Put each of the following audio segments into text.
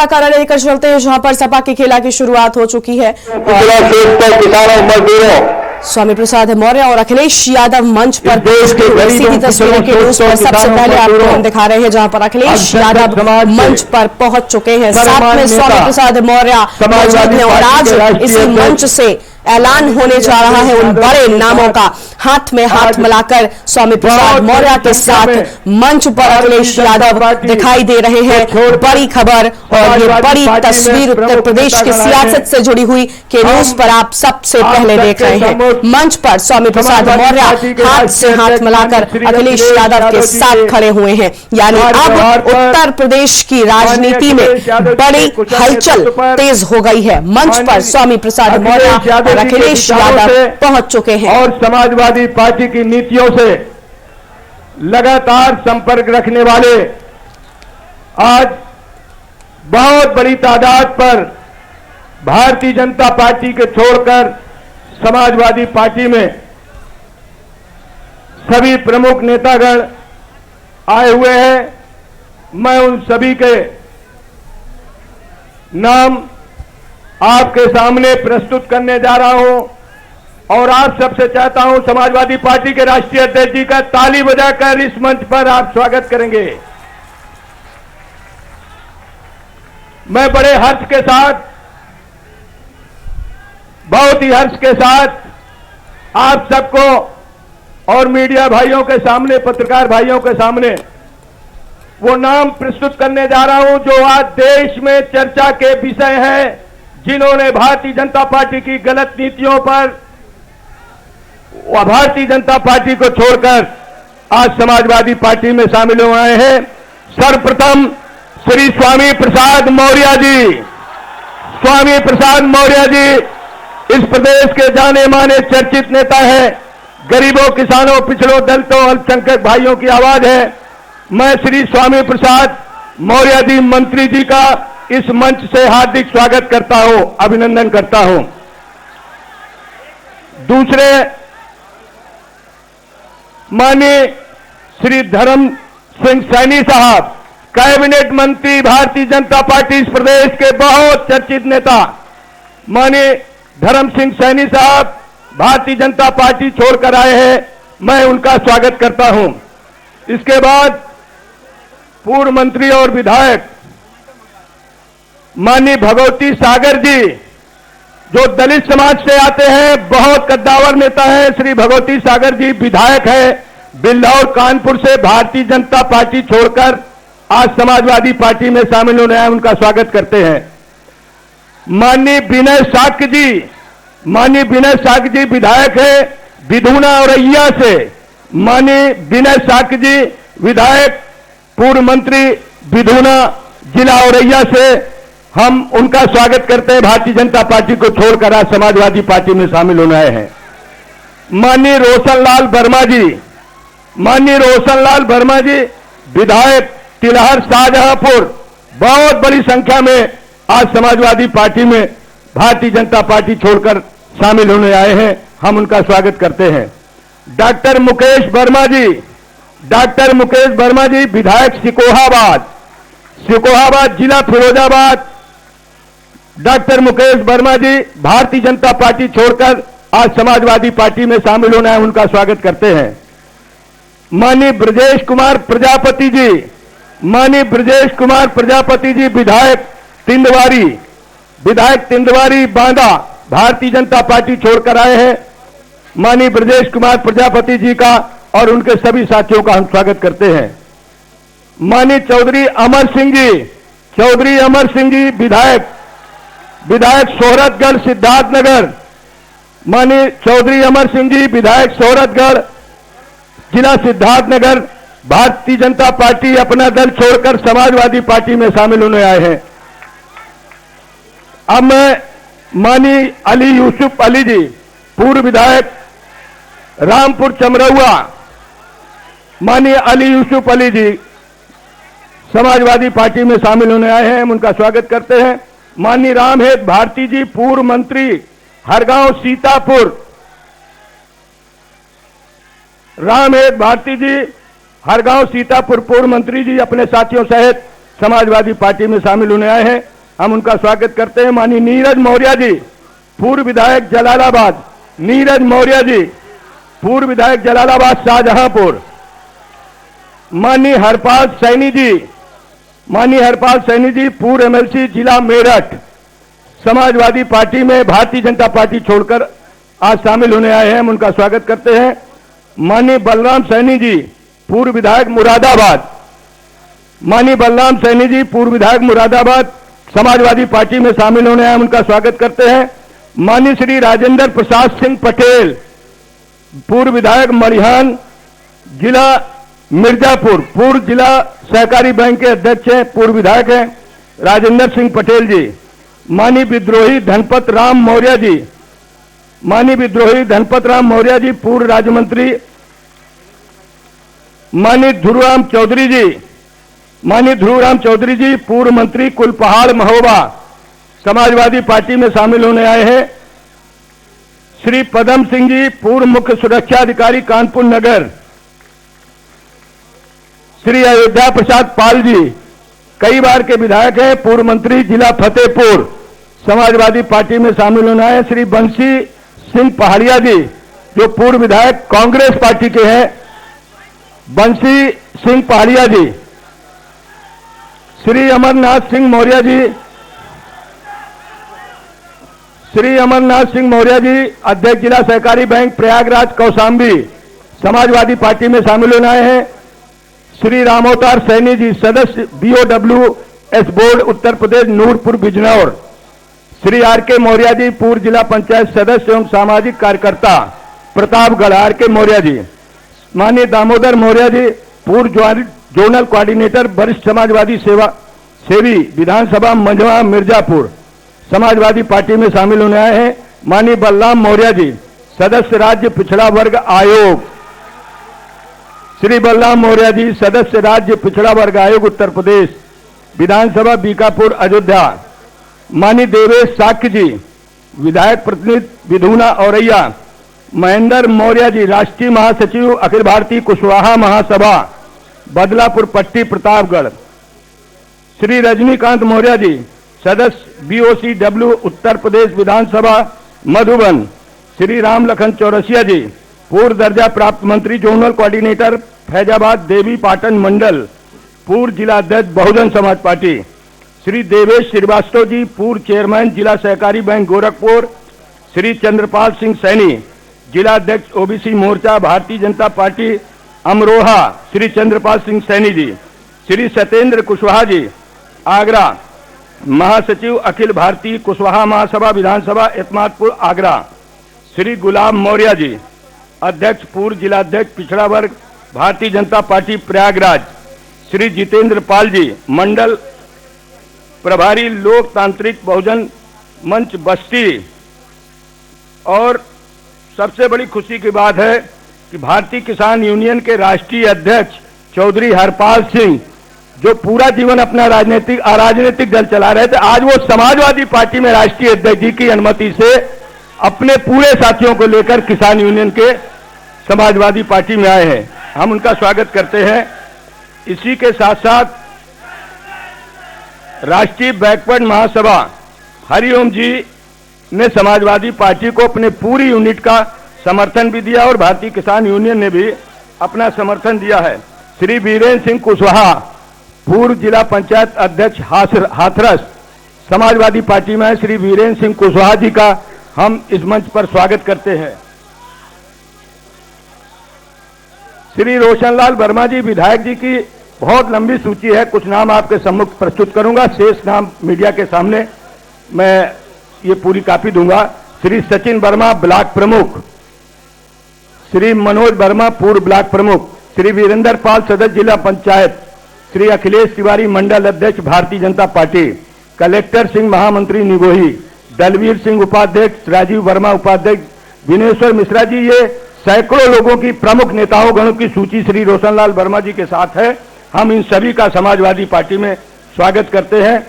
कार्यालय लेकर चलते हैं जहां पर सपा के खेला की शुरुआत हो चुकी है। किसानों मजदूरों स्वामी प्रसाद मौर्य और अखिलेश यादव मंच पर सीधी तस्वीरों के न्यूज पर सबसे पहले आपको हम दिखा रहे हैं, जहां पर अखिलेश यादव मंच पर पहुंच चुके हैं। साथ में स्वामी प्रसाद मौर्य मौजूद हैं और आज इसी मंच से ऐलान होने जा रहा है उन बड़े नामों का। हाथ में हाथ मिलाकर स्वामी प्रसाद मौर्य के साथ मंच पर अखिलेश यादव दिखाई दे रहे हैं। बड़ी खबर और ये बड़ी तस्वीर उत्तर प्रदेश की सियासत से जुड़ी हुई के न्यूज पर आप सबसे पहले देख रहे हैं। मंच पर स्वामी प्रसाद मौर्य हाथ से हाथ मिलाकर अखिलेश यादव के साथ खड़े हुए हैं। यानी अब उत्तर प्रदेश की राजनीति में बड़ी हलचल तेज हो गई है। मंच पर स्वामी प्रसाद मौर्य और अखिलेश यादव पहुंच चुके हैं और समाजवादी पार्टी की नीतियों से लगातार संपर्क रखने वाले आज बहुत बड़ी तादाद पर भारतीय जनता पार्टी के छोड़कर समाजवादी पार्टी में सभी प्रमुख नेतागण आए हुए हैं। मैं उन सभी के नाम आपके सामने प्रस्तुत करने जा रहा हूं और आप सबसे चाहता हूं समाजवादी पार्टी के राष्ट्रीय अध्यक्ष जी का ताली बजाकर इस मंच पर आप स्वागत करेंगे। मैं बड़े हर्ष के साथ, बहुत ही हर्ष के साथ आप सबको और मीडिया भाइयों के सामने, पत्रकार भाइयों के सामने वो नाम प्रस्तुत करने जा रहा हूं जो आज देश में चर्चा के विषय है, जिन्होंने भारतीय जनता पार्टी की गलत नीतियों पर भारतीय जनता पार्टी को छोड़कर आज समाजवादी पार्टी में शामिल हो आए हैं। सर्वप्रथम श्री स्वामी प्रसाद मौर्य जी। स्वामी प्रसाद मौर्य जी इस प्रदेश के जाने माने चर्चित नेता हैं। गरीबों, किसानों, पिछड़ों, दलितों, अल्पसंख्यक भाइयों की आवाज है। मैं श्री स्वामी प्रसाद मौर्य जी मंत्री जी का इस मंच से हार्दिक स्वागत करता हूं, अभिनंदन करता हूं। दूसरे माननीय श्री धर्म सिंह सैनी साहब, कैबिनेट मंत्री, भारतीय जनता पार्टी इस प्रदेश के बहुत चर्चित नेता माननीय धर्म सिंह सैनी साहब भारतीय जनता पार्टी छोड़कर आए हैं, मैं उनका स्वागत करता हूं। इसके बाद पूर्व मंत्री और विधायक माननीय भगवती सागर जी, जो दलित समाज से आते हैं, बहुत कद्दावर नेता है। श्री भगवती सागर जी विधायक है बिल्लौर कानपुर से, भारतीय जनता पार्टी छोड़कर आज समाजवादी पार्टी में शामिल होने आए, उनका स्वागत करते हैं। माननीय विनय साक्य जी, माननीय विनय साक्य जी विधायक है विधुना औरैया से। माननीय विनय साक्य जी विधायक, पूर्व मंत्री, विधुना जिला औरैया से, हम उनका स्वागत करते हैं। भारतीय जनता पार्टी को छोड़कर आज समाजवादी पार्टी में शामिल होने आए हैं। माननीय रोशनलाल वर्मा जी, माननीय रोशनलाल वर्मा जी विधायक तिलहर शाहजहांपुर, बहुत बड़ी संख्या में आज समाजवादी पार्टी में भारतीय जनता पार्टी छोड़कर शामिल होने आए हैं, हम उनका स्वागत करते हैं। डॉक्टर मुकेश वर्मा जी, डॉक्टर मुकेश वर्मा जी विधायक सिकोहाबाद, सिकोहाबाद जिला फिरोजाबाद, डॉक्टर मुकेश वर्मा जी भारतीय जनता पार्टी छोड़कर आज समाजवादी पार्टी में शामिल होना है, उनका स्वागत करते हैं। माननीय ब्रजेश कुमार प्रजापति जी, माननीय ब्रजेश कुमार प्रजापति जी विधायक तिंदवारी, विधायक तिंदवारी बांदा, भारतीय जनता पार्टी छोड़कर आए हैं। माननीय ब्रजेश कुमार प्रजापति जी का और उनके सभी साथियों का हम स्वागत करते हैं। माननीय चौधरी अमर सिंह जी, चौधरी अमर सिंह जी विधायक, विधायक सोहरतगढ़ सिद्धार्थनगर, माननीय चौधरी अमर सिंह जी विधायक सोहरतगढ़ जिला सिद्धार्थनगर, भारतीय जनता पार्टी अपना दल छोड़कर समाजवादी पार्टी में शामिल होने आए हैं। अब मैं माननीय अली यूसुफ अली जी, पूर्व विधायक रामपुर चमरौआ, माननीय अली यूसुफ अली जी समाजवादी पार्टी में शामिल होने आए हैं, हम उनका स्वागत करते हैं। माननीय रामहेत भारती जी, पूर्व मंत्री हरगांव सीतापुर, रामहेत भारती जी हरगांव सीतापुर पूर्व मंत्री जी अपने साथियों सहित समाजवादी पार्टी में शामिल होने आए हैं, हम उनका स्वागत करते हैं। माननीय नीरज मौर्य जी, पूर्व विधायक जलालाबाद, नीरज मौर्य जी, पूर्व विधायक जलालाबाद शाहजहांपुर। माननीय हरपाल सैनी जी, माननीय हरपाल सैनी जी, पूर्व एमएलसी जिला मेरठ, समाजवादी पार्टी में भारतीय जनता पार्टी छोड़कर आज शामिल होने आए हैं, हम उनका स्वागत करते हैं। माननीय बलराम सैनी जी, पूर्व विधायक मुरादाबाद, माननीय बलराम सैनी जी, पूर्व विधायक मुरादाबाद, समाजवादी पार्टी में शामिल होने आए, हम उनका स्वागत करते हैं। माननीय श्री राजेंद्र प्रसाद सिंह पटेल, पूर्व विधायक मरिहान, जिला मिर्जापुर, पूर्व जिला सहकारी बैंक के अध्यक्ष हैं, पूर्व विधायक हैं राजेंद्र सिंह पटेल जी। माननीय विद्रोही धनपत राम मौर्य जी, माननीय विद्रोही धनपत राम मौर्य जी, पूर्व राज्य मंत्री। माननीय ध्रुवराम चौधरी जी, माननीय ध्रुवराम चौधरी जी, पूर्व मंत्री कुलपहाड़ महोबा, समाजवादी पार्टी में शामिल होने आए हैं। श्री पदम सिंह जी, पूर्व मुख्य सुरक्षा अधिकारी कानपुर नगर। श्री अयोध्या प्रसाद पाल जी, कई बार के विधायक हैं, पूर्व मंत्री जिला फतेहपुर, समाजवादी पार्टी में शामिल होना है। श्री बंसी सिंह पहाड़िया जी, जो पूर्व विधायक कांग्रेस पार्टी के हैं, बंसी सिंह पहाड़िया जी। श्री अमरनाथ सिंह मौर्य जी, श्री अमरनाथ सिंह मौर्य जी, अध्यक्ष जिला सहकारी बैंक प्रयागराज कौशाम्बी, समाजवादी पार्टी में शामिल होने आए हैं। श्री रामोतार सैनी जी, सदस्य BOWS board Uttar Pradesh Nurpur Bijnor. Shri RK Maurya ji, पूर्व जिला पंचायत सदस्य एवं सामाजिक कार्यकर्ता प्रतापगढ़, RK मौर्य जी। माननीय दामोदर मौर्य जी, पूर्व जोनल कोऑर्डिनेटर वरिष्ठ समाजवादी सेवी विधानसभा मंझवा मिर्जापुर, समाजवादी पार्टी में शामिल होने आए हैं। माननीय बलराम मौर्य जी, सदस्य राज्य पिछड़ा वर्ग आयोग। श्री बलराम मौर्य जी, सदस्य राज्य पिछड़ा वर्ग आयोग उत्तर प्रदेश, विधानसभा बीकापुर अयोध्या। माननीय देवेश साक्य जी, विधायक प्रतिनिधि विधुना औरैया। महेंद्र मौर्य जी, राष्ट्रीय महासचिव अखिल भारतीय कुशवाहा महासभा, बदलापुर पट्टी प्रतापगढ़। श्री रजनीकांत मौर्य जी, सदस्य BOCW उत्तर प्रदेश विधानसभा मधुबन। श्री राम लखन चौरसिया जी, पूर्व दर्जा प्राप्त मंत्री जोनल कोऑर्डिनेटर फैजाबाद देवी पाटन मंडल, पूर्व जिला अध्यक्ष बहुजन समाज पार्टी। श्री देवेश श्रीवास्तव जी, पूर्व चेयरमैन जिला सहकारी बैंक गोरखपुर। श्री चंद्रपाल सिंह सैनी, जिला अध्यक्ष OBC मोर्चा भारतीय जनता पार्टी अमरोहा, श्री चंद्रपाल सिंह सैनी जी। श्री सत्येंद्र कुशवाहा जी, आगरा, महासचिव अखिल भारतीय कुशवाहा महासभा विधानसभा एतमादपुर आगरा। श्री गुलाम मौर्य जी, अध्यक्ष पूर्व जिला अध्यक्ष पिछड़ा वर्ग भारतीय जनता पार्टी प्रयागराज। श्री जितेंद्र पाल जी, मंडल प्रभारी लोकतांत्रिक बहुजन मंच बस्ती। और सबसे बड़ी खुशी की बात है कि भारतीय किसान यूनियन के राष्ट्रीय अध्यक्ष चौधरी हरपाल सिंह, जो पूरा जीवन अपना अराजनीतिक दल चला रहे थे, आज वो समाजवादी पार्टी में राष्ट्रीय अध्यक्ष जी की अनुमति से अपने पूरे साथियों को लेकर किसान यूनियन के समाजवादी पार्टी में आए हैं, हम उनका स्वागत करते हैं। इसी के साथ साथ राष्ट्रीय बैकवर्ड महासभा हरिओम जी ने समाजवादी पार्टी को अपने पूरी यूनिट का समर्थन भी दिया और भारतीय किसान यूनियन ने भी अपना समर्थन दिया है। श्री वीरेंद्र सिंह कुशवाहा, पूर्व जिला पंचायत अध्यक्ष हाथरस, समाजवादी पार्टी में श्री वीरेंद्र सिंह कुशवाहा जी का हम इस मंच पर स्वागत करते हैं। श्री रोशनलाल वर्मा जी, विधायक जी की बहुत लंबी सूची है, कुछ नाम आपके सम्मुख प्रस्तुत करूंगा, शेष नाम मीडिया के सामने मैं ये पूरी कॉपी दूंगा। श्री सचिन वर्मा, ब्लॉक प्रमुख। श्री मनोज वर्मा, पूर्व ब्लॉक प्रमुख। श्री वीरेंद्र पाल, सदस्य जिला पंचायत। श्री अखिलेश तिवारी, मंडल अध्यक्ष भारतीय जनता पार्टी। कलेक्टर सिंह, महामंत्री निगोही। दलवीर सिंह, उपाध्यक्ष। राजीव वर्मा, उपाध्यक्ष। विनेश्वर मिश्रा जी, ये सैकड़ों लोगों की प्रमुख नेताओं गणों की सूची श्री रोशनलाल वर्मा जी के साथ है, हम इन सभी का समाजवादी पार्टी में स्वागत करते हैं।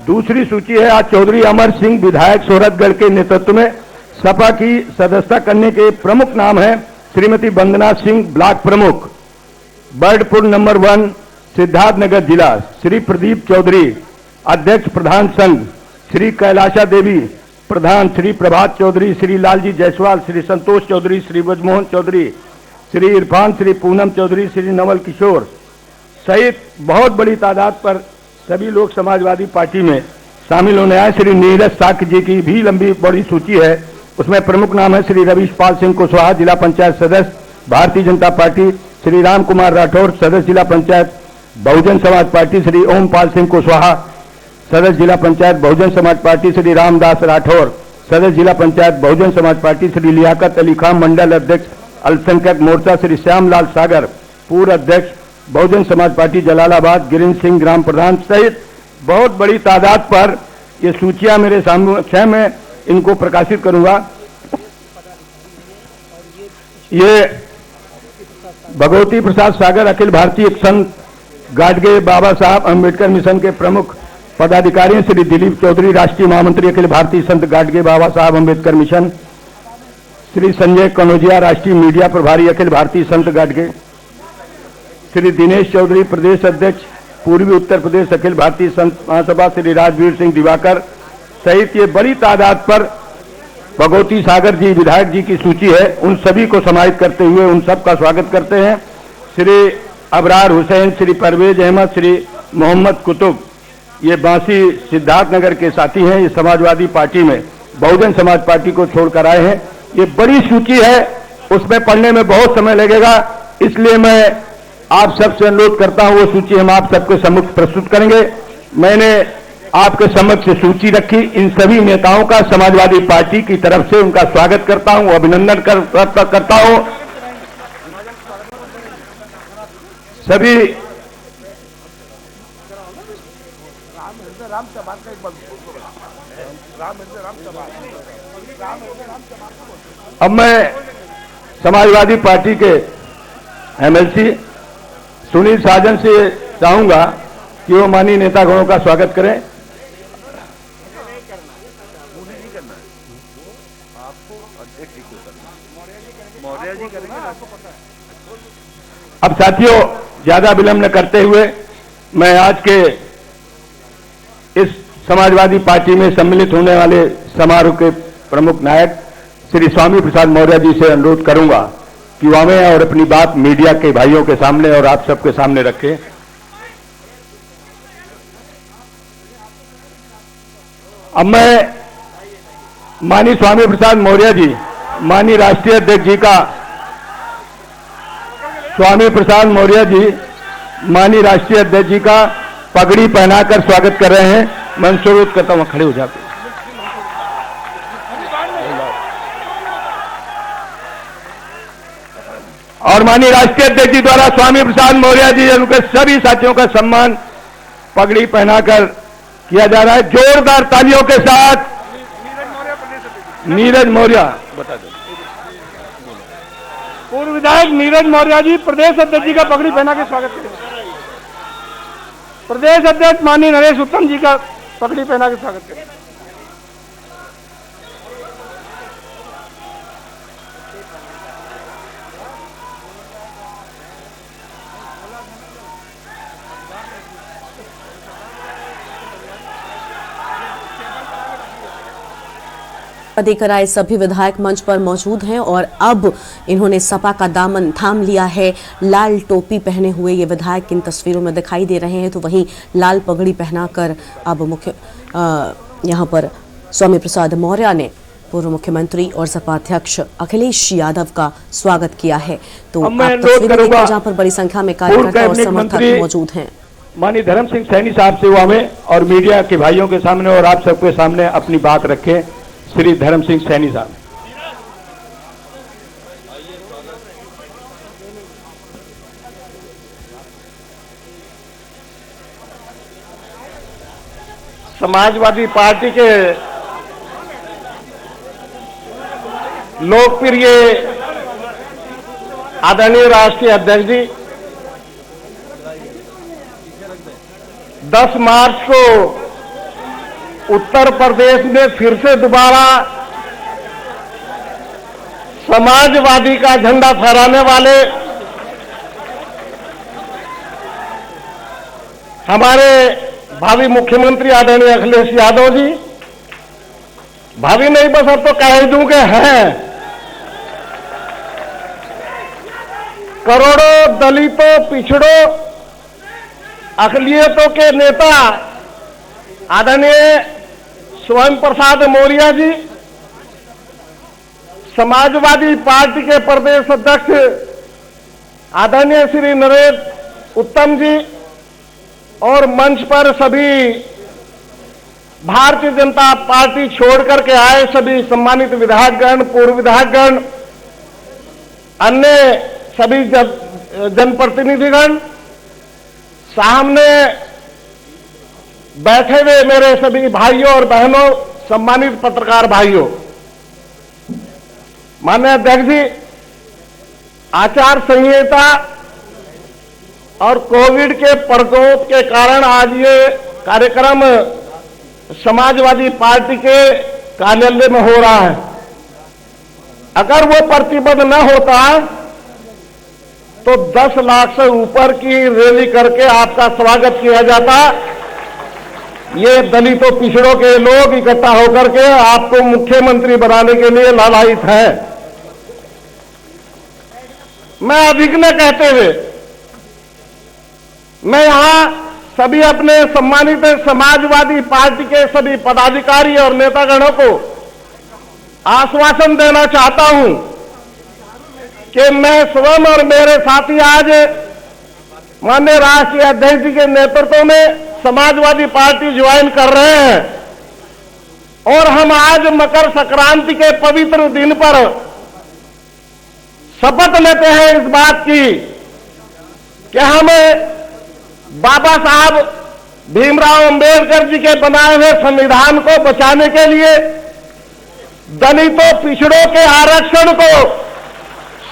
दूसरी सूची है आज चौधरी अमर सिंह, विधायक सोहरतगढ़ के नेतृत्व में सपा की सदस्यता करने के प्रमुख नाम है श्रीमती वंदना सिंह, ब्लॉक प्रमुख। बर्डपुर नंबर 1, सिद्धार्थनगर जिला श्री प्रदीप चौधरी, अध्यक्ष प्रधान संघ श्री कैलाशा देवी, प्रधान श्री प्रभात चौधरी, श्री लालजी जायसवाल, श्री संतोष चौधरी, श्री ब्रजमोहन चौधरी, श्री इरफान, श्री पूनम चौधरी, श्री नवल किशोर सहित बहुत बड़ी तादाद पर सभी लोग समाजवादी पार्टी में शामिल होने आए। श्री नीरज साक्य जी की भी लंबी बड़ी सूची है, उसमें प्रमुख नाम है श्री रविशपाल सिंह कुशवाहा, जिला पंचायत सदस्य भारतीय जनता पार्टी, श्री राम कुमार राठौर, सदस्य जिला पंचायत बहुजन समाज पार्टी, श्री ओमपाल सिंह कुशवाहा, सदस्य जिला पंचायत बहुजन समाज पार्टी, श्री रामदास राठौर, सदस्य जिला पंचायत बहुजन समाज पार्टी, श्री लियाकत अली खान, मंडल अध्यक्ष अल्पसंख्यक मोर्चा, श्री श्यामलाल सागर, पूर्व अध्यक्ष बहुजन समाज पार्टी जलालाबाद, गिरीन सिंह ग्राम प्रधान सहित बहुत बड़ी तादाद पर ये सूचियां मेरे सामने में इनको प्रकाशित करूंगा। ये भगवती प्रसाद सागर अखिल भारतीय संघ गाडगे बाबा साहब अंबेडकर मिशन के प्रमुख पदाधिकारी हैं। श्री दिलीप चौधरी, राष्ट्रीय महामंत्री अखिल भारतीय संघ गाडगे बाबा साहब अंबेडकर मिशन। श्री संजय कनौजिया, राष्ट्रीय मीडिया प्रभारी अखिल भारतीय संघ गाडगे। श्री दिनेश चौधरी, प्रदेश अध्यक्ष पूर्वी उत्तर प्रदेश अखिल भारतीय संघ महासभा। श्री राजवीर सिंह दिवाकर सहित ये बड़ी तादाद पर भगवती सागर जी विधायक जी की सूची है। उन सभी को समाहित करते हुए उन सब का स्वागत करते हैं। श्री अबरार हुसैन, श्री परवेज अहमद, श्री मोहम्मद कुतुब, ये बांसी सिद्धार्थनगर के साथी हैं। ये समाजवादी पार्टी में बहुजन समाज पार्टी को छोड़कर आए हैं। ये बड़ी सूची है, उसमें पढ़ने में बहुत समय लगेगा, इसलिए मैं आप सबसे अनुरोध करता हूं वो सूची हम आप सबके सम्मुख प्रस्तुत करेंगे। मैंने आपके समक्ष सूची रखी, इन सभी नेताओं का समाजवादी पार्टी की तरफ से उनका स्वागत करता हूं, अभिनंदन करता हूं। सभी अब मैं समाजवादी पार्टी के एमएलसी सुनील साजन से चाहूंगा कि वो माननीय नेतागणों का स्वागत करें। अब साथियों, ज्यादा विलंब न करते हुए मैं आज के इस समाजवादी पार्टी में सम्मिलित होने वाले समारोह के प्रमुख नायक श्री स्वामी प्रसाद मौर्य जी से अनुरोध करूंगा कि वो हमें और अपनी बात मीडिया के भाइयों के सामने और आप सबके सामने रखें। अब मैं माननीय स्वामी प्रसाद मौर्य जी, माननीय राष्ट्रीय अध्यक्ष जी का, स्वामी प्रसाद मौर्य जी माननीय राष्ट्रीय अध्यक्ष जी का पगड़ी पहनाकर स्वागत कर रहे हैं। मैं उनसे अनुरोध करता हूं खड़े हो जाते। और माननीय राष्ट्रीय अध्यक्ष जी द्वारा स्वामी प्रसाद मौर्य जी उनके सभी साथियों का सम्मान पगड़ी पहनाकर किया जा रहा है। जोरदार तालियों के साथ नीरज मौर्य, बता दो, पूर्व विधायक नीरज मौर्य जी प्रदेश अध्यक्ष जी का पगड़ी पहना के स्वागत करें। प्रदेश अध्यक्ष माननीय नरेश उत्तम जी का पगड़ी पहना के स्वागत करें। देकर आए सभी विधायक मंच पर मौजूद हैं और अब इन्होंने सपा का दामन थाम लिया है। लाल टोपी पहने हुए ये विधायक इन तस्वीरों में दिखाई दे रहे हैं, तो वहीं लाल पगड़ी पहनाकर अब यहाँ पर स्वामी प्रसाद मौर्य ने पूर्व मुख्यमंत्री और सपा अध्यक्ष अखिलेश यादव का स्वागत किया है। तो आप तस्वीरें देखिए जहाँ पर बड़ी संख्या में कार्यकर्ता और समर्थक मौजूद हैं। माननीय धर्म सिंह सैनी साहब से वो हमें और मीडिया के भाइयों के सामने और आप सबके सामने अपनी बात रखें। श्री धर्म सिंह सैनी साहब। समाजवादी पार्टी के लोकप्रिय आदरणीय राष्ट्रीय अध्यक्ष जी 10 मार्च को उत्तर प्रदेश में फिर से दोबारा समाजवादी का झंडा फहराने वाले हमारे भावी मुख्यमंत्री आदरणीय अखिलेश यादव जी, भावी नहीं बस अब तो कह दूं कि हैं, करोड़ों दलितों, पिछड़ों, अकलियतों के नेता आदरणीय स्वयं प्रसाद मौर्य जी, समाजवादी पार्टी के प्रदेश अध्यक्ष आदरणीय श्री नरेंद्र उत्तम जी और मंच पर सभी भारतीय जनता पार्टी छोड़ करके आए सभी सम्मानित विधायकगण, पूर्व विधायकगण, अन्य सभी जनप्रतिनिधिगण, सामने बैठे हुए मेरे सभी भाइयों और बहनों, सम्मानित पत्रकार भाइयों, माननीय अध्यक्ष जी, आचार संहिता और कोविड के प्रकोप के कारण आज ये कार्यक्रम समाजवादी पार्टी के कार्यालय में हो रहा है। अगर वो प्रतिबंध न होता तो 10 लाख से ऊपर की रैली करके आपका स्वागत किया जाता। ये दलितों, पिछड़ों के लोग इकट्ठा होकर के आपको मुख्यमंत्री बनाने के लिए लालायित है। मैं अभिज्ञ कहते हुए मैं यहां सभी अपने सम्मानित समाजवादी पार्टी के सभी पदाधिकारी और नेतागणों को आश्वासन देना चाहता हूं कि मैं स्वयं और मेरे साथी आज माननीय राष्ट्रीय अध्यक्ष जी के नेतृत्व में समाजवादी पार्टी ज्वाइन कर रहे हैं और हम आज मकर संक्रांति के पवित्र दिन पर शपथ लेते हैं इस बात की कि हम बाबा साहब भीमराव अंबेडकर जी के बनाए हुए संविधान को बचाने के लिए दलितों, पिछड़ों के आरक्षण को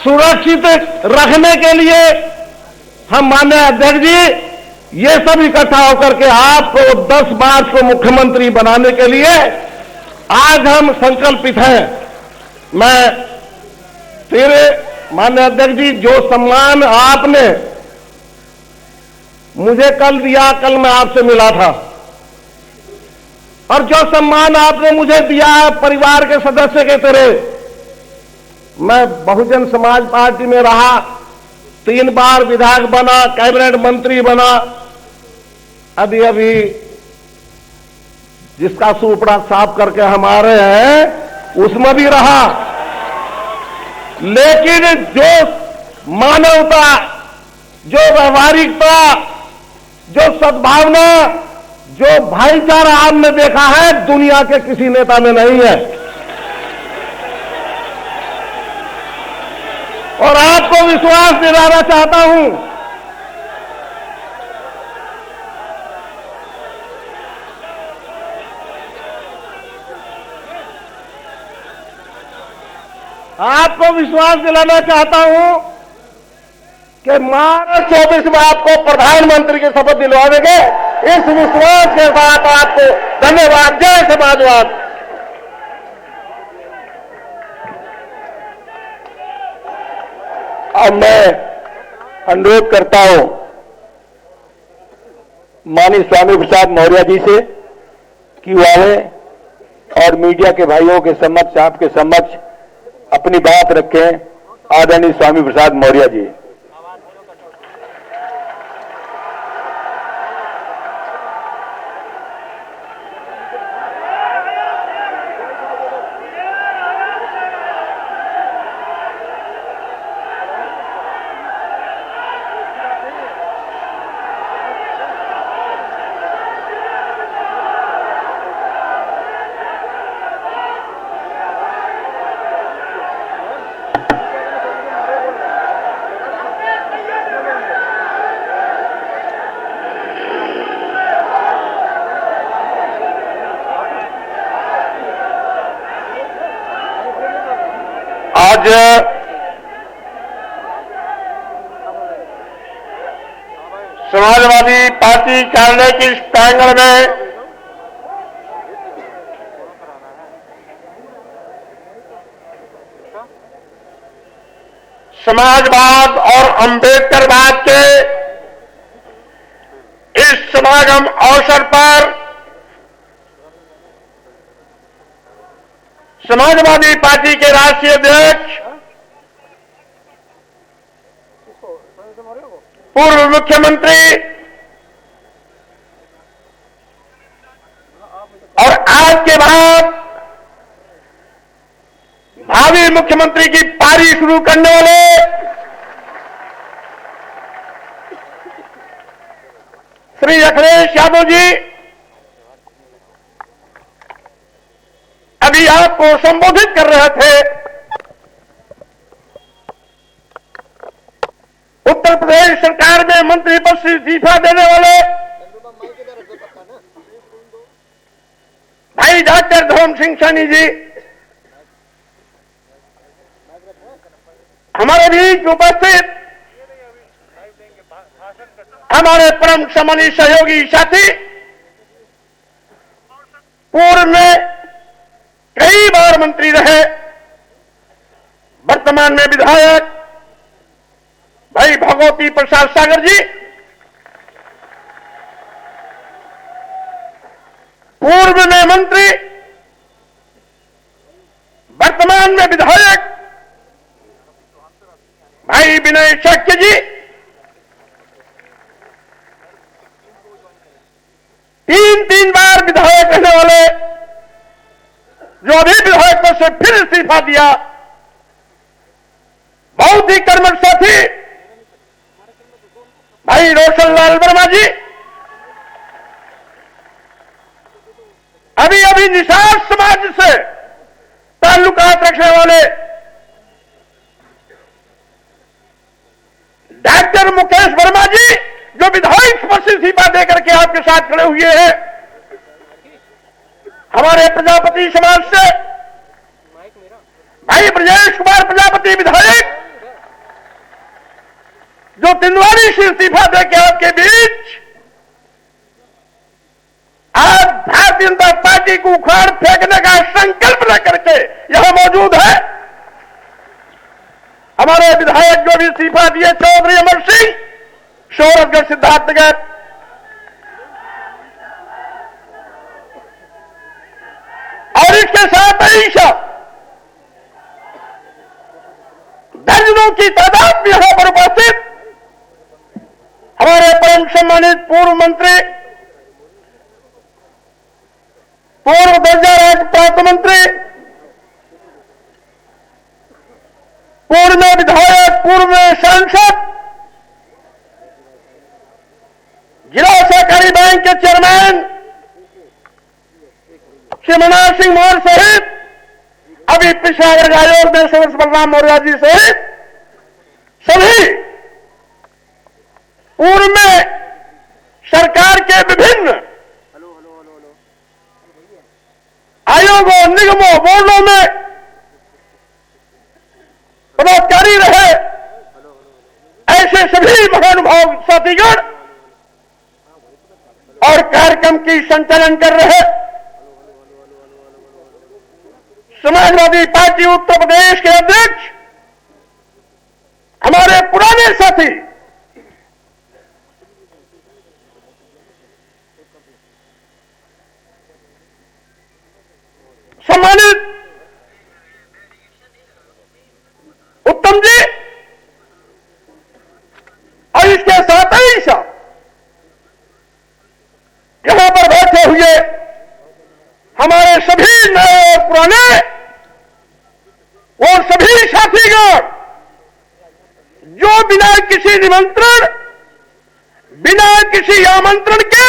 सुरक्षित रखने के लिए हम माननीय अध्यक्ष जी ये सब इकट्ठा होकर के आपको 10 मार्च को मुख्यमंत्री बनाने के लिए आज हम संकल्पित हैं। मैं फिर माननीय अध्यक्ष जी, जो सम्मान आपने मुझे कल दिया, कल मैं आपसे मिला था, और जो सम्मान आपने मुझे दिया है परिवार के सदस्य के तरह, मैं बहुजन समाज पार्टी में रहा, 3 बार विधायक बना, कैबिनेट मंत्री बना, अभी जिसका सुपड़ा साफ करके हमारे हैं उसमें भी रहा। लेकिन जो मानवता, जो व्यवहारिकता, जो सद्भावना, जो भाईचारा आपने देखा है दुनिया के किसी नेता में नहीं है। और आपको विश्वास दिलाना चाहता हूं कि मार्च 24 में आपको प्रधानमंत्री की शपथ दिलवा देंगे। इस विश्वास के साथ आपको धन्यवाद। जय समाजवाद। अब मैं अनुरोध करता हूं माननीय स्वामी प्रसाद मौर्य जी से कि वो आए और मीडिया के भाइयों के समक्ष, आपके समक्ष अपनी बात रखें। आदरणीय स्वामी प्रसाद मौर्य जी। आज समाजवादी पार्टी कार्यालय के इस प्रांगण में समाजवाद और अंबेडकरवाद के इस समागम अवसर पर समाजवादी पार्टी के राष्ट्रीय अध्यक्ष पूर्व मुख्यमंत्री और आज के बाद भावी मुख्यमंत्री की पारी शुरू करने वाले श्री अखिलेश यादव जी अभी आपको संबोधित कर रहे थे। उत्तर प्रदेश सरकार में मंत्री पद से इस्तीफा देने वाले भाई डॉक्टर धर्म सिंह सैनी जी हमारे बीच उपस्थित हमारे परम सम्मानित सहयोगी साथी, पूर्व में कई बार मंत्री रहे, वर्तमान में विधायक भाई भगवती प्रसाद सागर जी, पूर्व में मंत्री वर्तमान में विधायक भाई विनय शक्य जी, तीन बार विधायक रहने वाले जो अभी विधायक पद से फिर इस्तीफा दिया, बहुत ही कर्मठ साथी भाई रोशन लाल वर्मा जी, अभी निषाद समाज से ताल्लुकात रखने वाले डॉक्टर मुकेश वर्मा जी जो विधायक पद से इस्तीफा देकर के आपके साथ खड़े हुए हैं, हमारे प्रजापति समाज से भाई ब्रजेश कुमार प्रजापति विधायक जो तिंदवाड़ी से इस्तीफा देकर आपके बीच आज भारतीय जनता पार्टी को उखाड़ फेंकने का संकल्प लेकर के यहां मौजूद है। हमारे विधायक जो भी इस्तीफा दिए चौधरी अमर सिंह शोरतगढ़ सिद्धार्थनगर, और इसके साथ ही दर्जनों की तादाद में यहां पर उपस्थित हमारे परम सम्मानित पूर्व मंत्री, पूर्व दर्जा राज्य प्राप्त मंत्री, पूर्व में विधायक, पूर्व में सांसद, जिला सहकारी बैंक के चेयरमैन श्री मनोहर सिंह मौर्य सहित अभी पिछड़ा वर्ग आयोग में सुरेश बलराम मौर्य जी सहित सभी पूर्व में सरकार के विभिन्न आयोगों, निगमों, बोर्डों में पदाधिकारी रहे, ऐसे सभी महानुभाव साथीगण और कार्यक्रम की संचालन कर रहे समाजवादी पार्टी उत्तर प्रदेश के अध्यक्ष हमारे पुराने साथी सम्मानित उत्तम जी, और इसके साथ ही यहां पर बैठे हुए हमारे सभी नए और पुराने और सभी साथीगण जो बिना किसी निमंत्रण, बिना किसी आमंत्रण के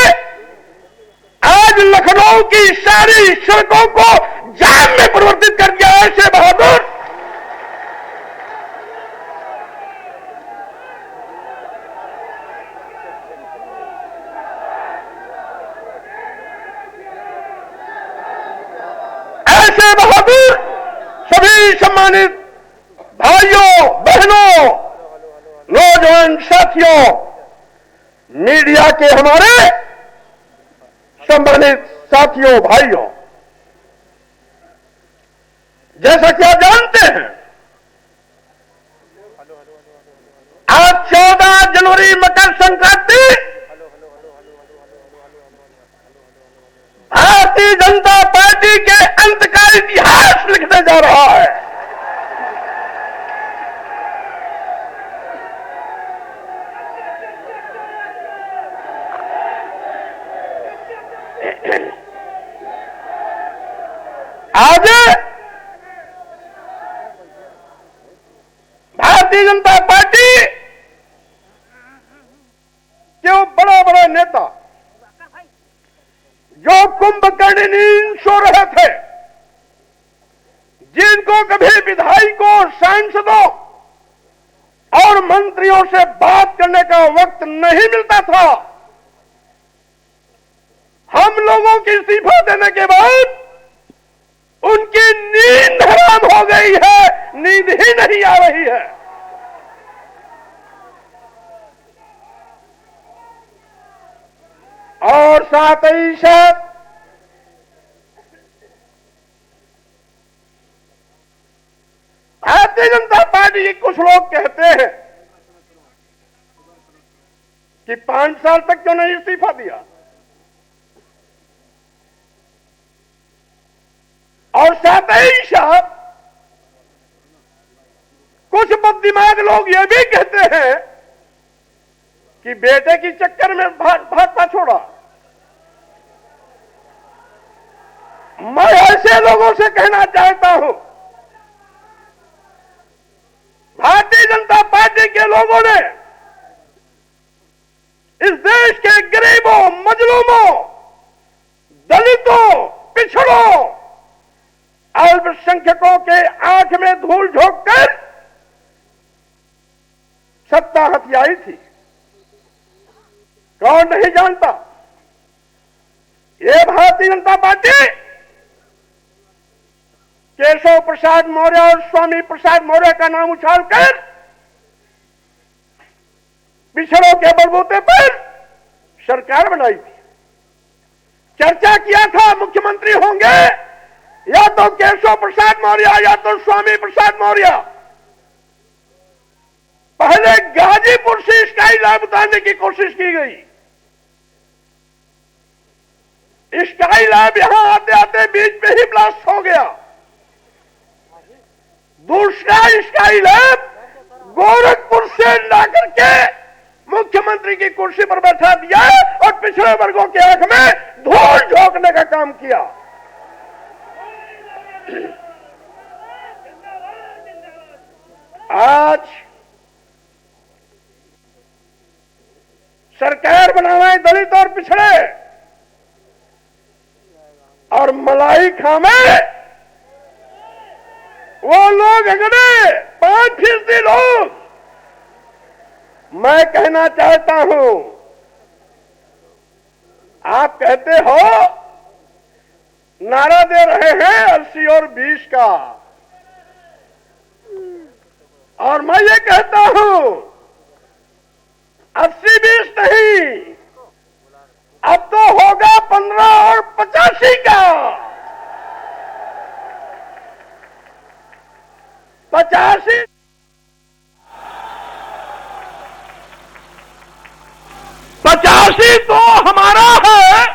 आज लखनऊ की सारी सड़कों को जाम में परिवर्तित कर दिया, ऐसे बहादुर सभी सम्मानित भाइयों, बहनों, नौजवान साथियों, मीडिया के हमारे सम्मानित साथियों, भाइयों, जैसा कि आप जानते हैं आज 14 जनवरी मकर संक्रांति भारतीय जनता पार्टी के अंत का इतिहास लिखने जा रहा है। आज भारतीय जनता पार्टी के वो बड़े बड़े नेता जो कुंभकर्ण नींद सो रहे थे, जिनको कभी विधायकों, सांसदों और मंत्रियों से बात करने का वक्त नहीं मिलता था, हम लोगों की इस्तीफा देने के बाद उनकी नींद हराम हो गई है, नींद ही नहीं आ रही है। और साथ ही साथ भारतीय जनता पार्टी के कुछ लोग कहते हैं कि 5 साल तक क्यों नहीं इस्तीफा दिया, और साथ ही साथ कुछ बददिमाग लोग ये भी कहते हैं कि बेटे की चक्कर में भाजपा छोड़ा। मैं ऐसे लोगों से कहना चाहता हूं, भारतीय जनता पार्टी के लोगों ने इस देश के गरीबों, मजलूमों, दलितों, पिछड़ों, अल्पसंख्यकों के आंख में धूल झोंककर सत्ता हथियाई थी। कौन नहीं जानता? ये भारतीय जनता पार्टी केशव प्रसाद मौर्य और स्वामी प्रसाद मौर्य का नाम उछालकर पिछड़ों के बलबूते पर सरकार बनाई थी। चर्चा किया था मुख्यमंत्री होंगे या तो केशव प्रसाद मौर्य या तो स्वामी प्रसाद मौर्य। पहले गाजीपुर से स्काई लैब उतारने की कोशिश की गई। स्काई लैब यहां आते आते बीच में ही ब्लास्ट हो गया। दूसरा स्काई लैब गोरखपुर से लाकर के मुख्यमंत्री की कुर्सी पर बैठा दिया और पिछड़े वर्गों के आंख में धूल झोंकने का काम किया। आज सरकार बनावे दलित और पिछड़े, और मलाई खामे वो लोग अगड़े 5% लोग। मैं कहना चाहता हूं, आप कहते हो नारा दे रहे हैं 80 और 20 का, और मैं ये कहता हूं 80-20 नहीं, अब तो होगा 15 और 85 का। 85 तो हमारा है,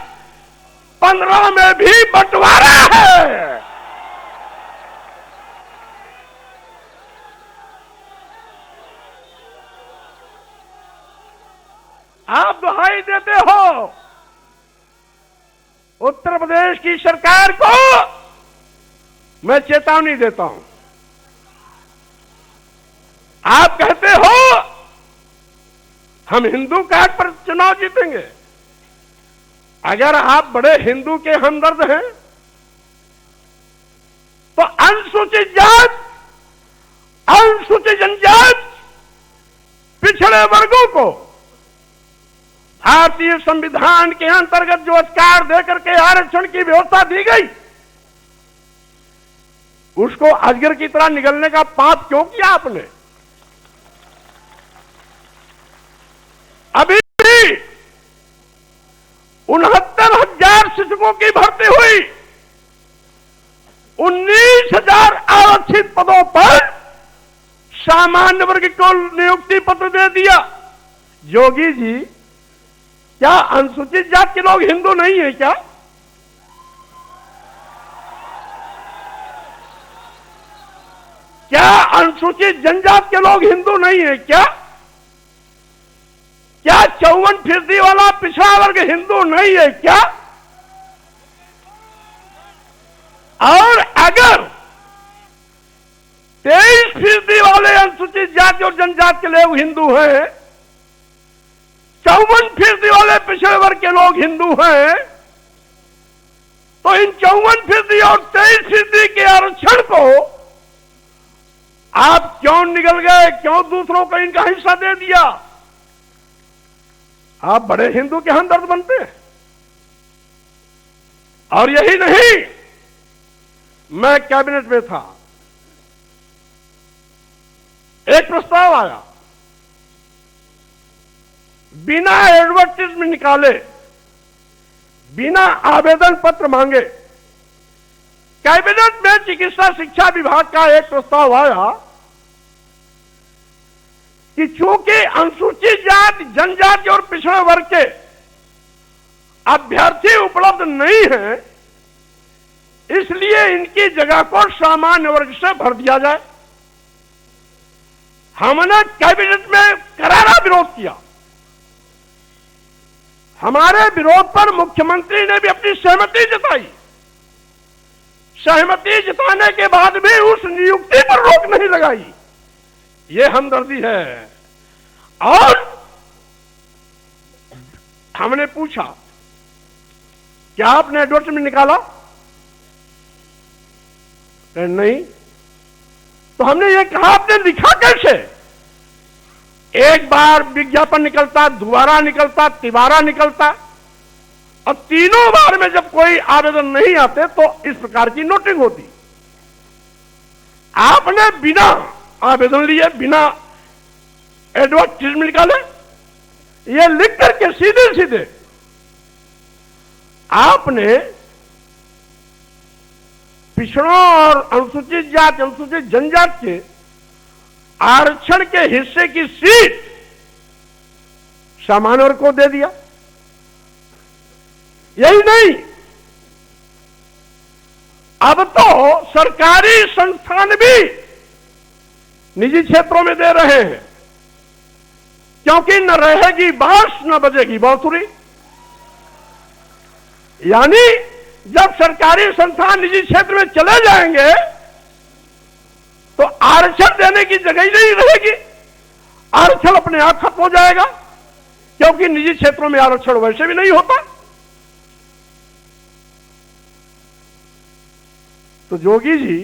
15 में भी बंटवारा है। आप दुहाई देते हो उत्तर प्रदेश की सरकार को, मैं चेतावनी देता हूं। आप कहते हो हम हिंदू कार्ड पर चुनाव जीतेंगे। अगर आप बड़े हिंदू के हमदर्द हैं तो अनुसूचित जात, अनुसूचित जनजाति, पिछड़े वर्गों को भारतीय संविधान के अंतर्गत जो अधिकार देकर के आरक्षण की व्यवस्था दी गई, उसको अजगर की तरह निगलने का पाप क्यों किया आपने? अभी भी 69,000 शिक्षकों की भर्ती हुई, 19,000 आरक्षित पदों पर सामान्य वर्ग को नियुक्ति पत्र दे दिया। योगी जी, क्या अनुसूचित जाति के लोग हिंदू नहीं है क्या? क्या अनुसूचित जनजाति के लोग हिंदू नहीं है क्या? क्या 54% वाला पिछड़ा वर्ग हिंदू नहीं है क्या? और अगर 23% वाले अनुसूचित जाति और जनजाति के लोग हिंदू हैं, 54% वाले पिछड़े वर्ग के लोग हिंदू हैं, तो इन 54% और 23% के आरक्षण को आप क्यों निकल गए? क्यों दूसरों को इनका हिस्सा दे दिया? आप बड़े हिंदू के हमदर्द बनते हैं। और यही नहीं, मैं कैबिनेट में था, एक प्रस्ताव आया, बिना एडवर्टाइजमेंट निकाले, बिना आवेदन पत्र मांगे, कैबिनेट में चिकित्सा शिक्षा विभाग का एक प्रस्ताव आया कि चूंकि अनुसूचित जाति, जनजाति और पिछड़े वर्ग के अभ्यर्थी उपलब्ध नहीं हैं, इसलिए इनकी जगह को सामान्य वर्ग से भर दिया जाए। हमने कैबिनेट में करारा विरोध किया। हमारे विरोध पर मुख्यमंत्री ने भी अपनी सहमति जताई। सहमति जताने के बाद भी उस नियुक्ति पर रोक नहीं लगाई। ये हमदर्दी है। और हमने पूछा, क्या आपने एडवर्टाइजमेंट निकाला? नहीं। तो हमने ये कहा, आपने लिखा कैसे? एक बार विज्ञापन निकलता, दोबारा निकलता, तिबारा निकलता, और तीनों बार में जब कोई आवेदन नहीं आते तो इस प्रकार की नोटिंग होती। आपने बिना आवेदन लिए, बिना एडवर्टाइजमेंट निकाले, ये लिख करके सीधे सीधे आपने पिछड़ों और अनुसूचित जाति, अनुसूचित जनजाति के आरक्षण के हिस्से की सीट सामान्य वर्ग को दे दिया। यही नहीं, अब तो सरकारी संस्थान भी निजी क्षेत्रों में दे रहे हैं, क्योंकि न रहेगी बांस न बजेगी बांसुरी। यानी जब सरकारी संस्थान निजी क्षेत्र में चले जाएंगे तो आरक्षण देने की जगह ही नहीं रहेगी। आरक्षण अपने आप खत्म हो जाएगा, क्योंकि निजी क्षेत्रों में आरक्षण वैसे भी नहीं होता। तो जोगी जी,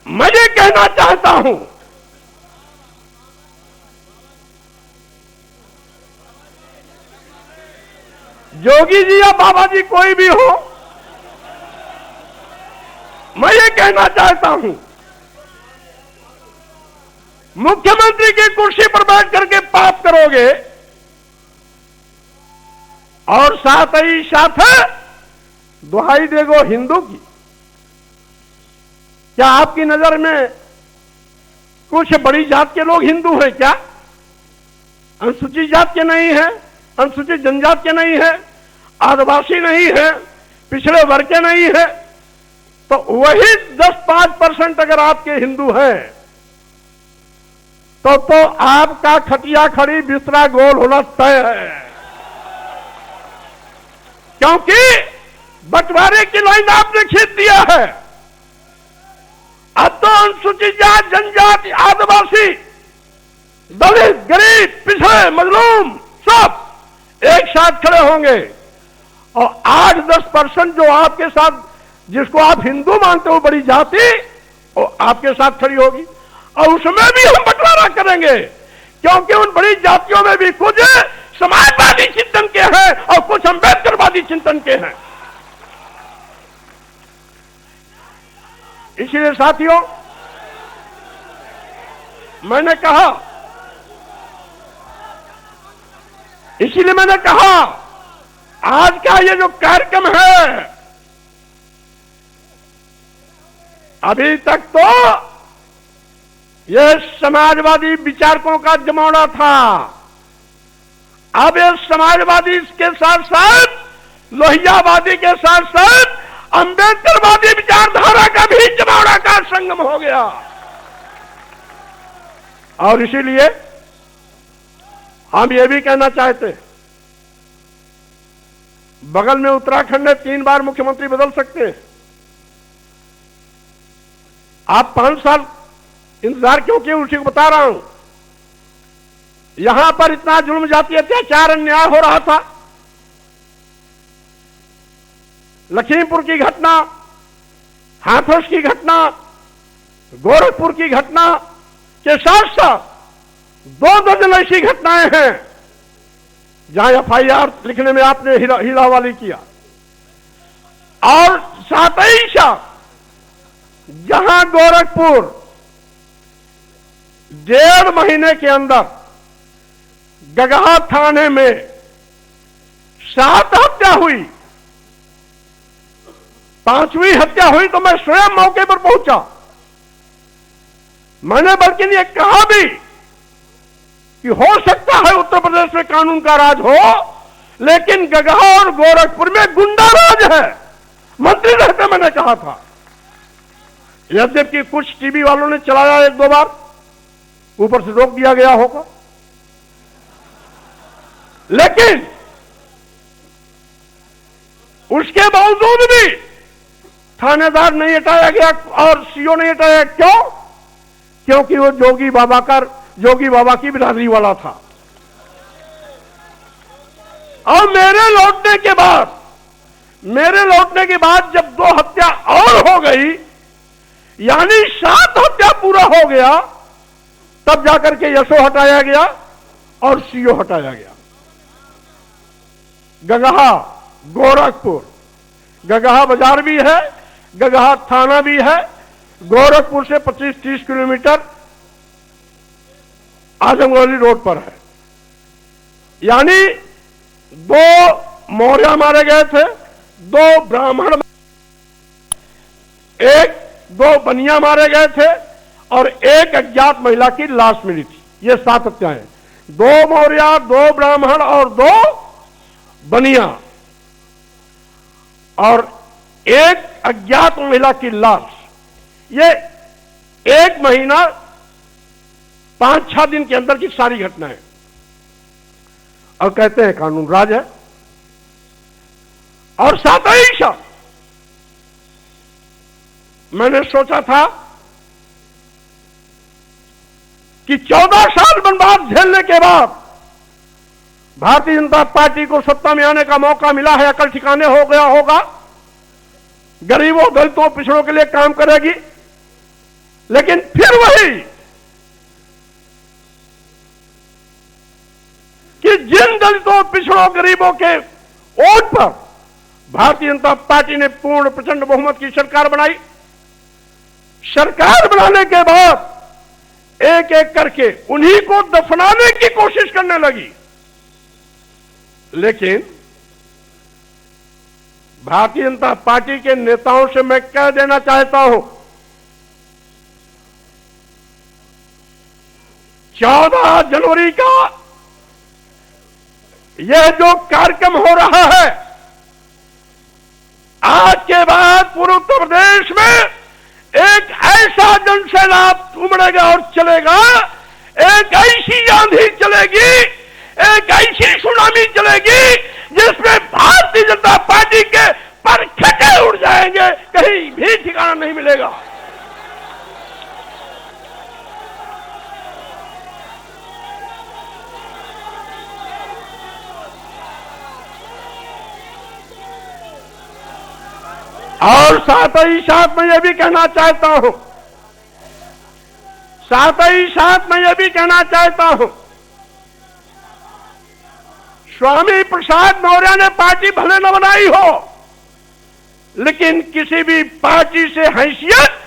मैं ये कहना चाहता हूं, जोगी जी या बाबा जी कोई भी हो, मैं ये कहना चाहता हूं, मुख्यमंत्री की कुर्सी पर बैठ करके पाप करोगे और साथ ही साथ दुहाई देगो हिंदू की। क्या आपकी नजर में कुछ बड़ी जात के लोग हिंदू हैं क्या? अनुसूचित जात के नहीं है, अनुसूचित जनजाति के नहीं है, आदिवासी नहीं है, पिछड़े वर्ग के नहीं है, तो वही 10-5% अगर आपके हिंदू हैं तो आपका खटिया खड़ी बिस्तरा गोल होना तय है। क्योंकि बंटवारे की लाइन आपने खींच दिया है। अब तो अनुसूचित जाति, जनजाति, आदिवासी, दलित, गरीब, पिछड़े, मजलूम सब एक साथ खड़े होंगे और 8-10% जो आपके साथ, जिसको आप हिंदू मानते हो बड़ी जाति, वो आपके साथ खड़ी होगी और उसमें भी हम बंटवारा करेंगे, क्योंकि उन बड़ी जातियों में भी कुछ समाजवादी चिंतन के हैं और कुछ अम्बेडकरवादी चिंतन के हैं। इसलिए साथियों, मैंने कहा, आज का ये जो कार्यक्रम है, अभी तक तो ये समाजवादी विचारकों का जमावड़ा था। अब ये समाजवादी के साथ साथ, लोहियावादी के साथ साथ अम्बेडकरवादी विचार संगम हो गया। और इसीलिए हम ये भी कहना चाहते हैं, बगल में उत्तराखंड में 3 बार मुख्यमंत्री बदल सकते हैं। आप 5 साल इंतजार क्यों किए, उसी को बता रहा हूं। यहां पर इतना जुल्म, जाति अत्याचार, अन्याय हो रहा था। लखीमपुर की घटना, हाथरस की घटना, गोरखपुर की घटना के साथ साथ 2 दर्जन ऐसी घटनाएं हैं जहां एफआईआर लिखने में आपने हीरावाली किया। और साथ ही साथ जहां गोरखपुर 1.5 महीने के अंदर गगहा थाने में 7 हत्या हुई, 5वीं हत्या हुई तो मैं स्वयं मौके पर पहुंचा। मैंने बल्कि ये कहा भी कि हो सकता है उत्तर प्रदेश में कानून का राज हो, लेकिन गगहा और गोरखपुर में गुंडा राज है। मंत्री रहते मैंने कहा था। यद्यपि कुछ टीवी वालों ने चलाया 1-2 बार, ऊपर से रोक दिया गया होगा, लेकिन उसके बावजूद भी थानेदार नहीं हटाया गया और सीओ नहीं हटाया। क्यों? क्योंकि वो जोगी बाबा की बिरादरी वाला था। और मेरे लौटने के बाद जब 2 हत्या और हो गई, यानी 7 हत्या पूरा हो गया, तब जाकर के यशो हटाया गया और सीओ हटाया गया। गगहा, गोरखपुर, गगहा बाजार भी है, गगहा थाना भी है, गोरखपुर से 25-30 किलोमीटर आजमगढ़ रोड पर है। यानी 2 मौर्य मारे गए थे, 2 ब्राह्मण, 2 बनिया मारे गए थे और 1 अज्ञात महिला की लाश मिली थी। ये 7 हत्याएं, 2 मौर्य, 2 ब्राह्मण और 2 बनिया और 1 अज्ञात महिला की लाश। ये 1 महीना 5-6 दिन के अंदर की सारी घटनाएं। और कहते हैं कानून राज है। और साथ ही साथ मैंने सोचा था कि 14 साल वनवास झेलने के बाद भारतीय जनता पार्टी को सत्ता में आने का मौका मिला है, अकल ठिकाने हो गया होगा, गरीबों, दलितों, पिछड़ों के लिए काम करेगी। लेकिन फिर वही कि जिन दलितों, पिछड़ों, गरीबों के वोट पर भारतीय जनता पार्टी ने पूर्ण प्रचंड बहुमत की सरकार बनाई। सरकार बनाने के बाद एक एक करके उन्हीं को दफनाने की कोशिश करने लगी। लेकिन भारतीय जनता पार्टी के नेताओं से मैं कह देना चाहता हूं, 14 जनवरी का यह जो कार्यक्रम हो रहा है, आज के बाद पूरे उत्तर प्रदेश में एक ऐसा जनसैलाब उमड़ेगा और चलेगा, एक ऐसी आंधी चलेगी, एक ऐसी सुनामी चलेगी जिसमें भारतीय जनता पार्टी के पर खटे उड़ जाएंगे, कहीं भी ठिकाना नहीं मिलेगा। और साथ ही साथ मैं ये भी कहना चाहता हूं, स्वामी प्रसाद मौर्य ने पार्टी भले न बनाई हो, लेकिन किसी भी पार्टी से हैसियत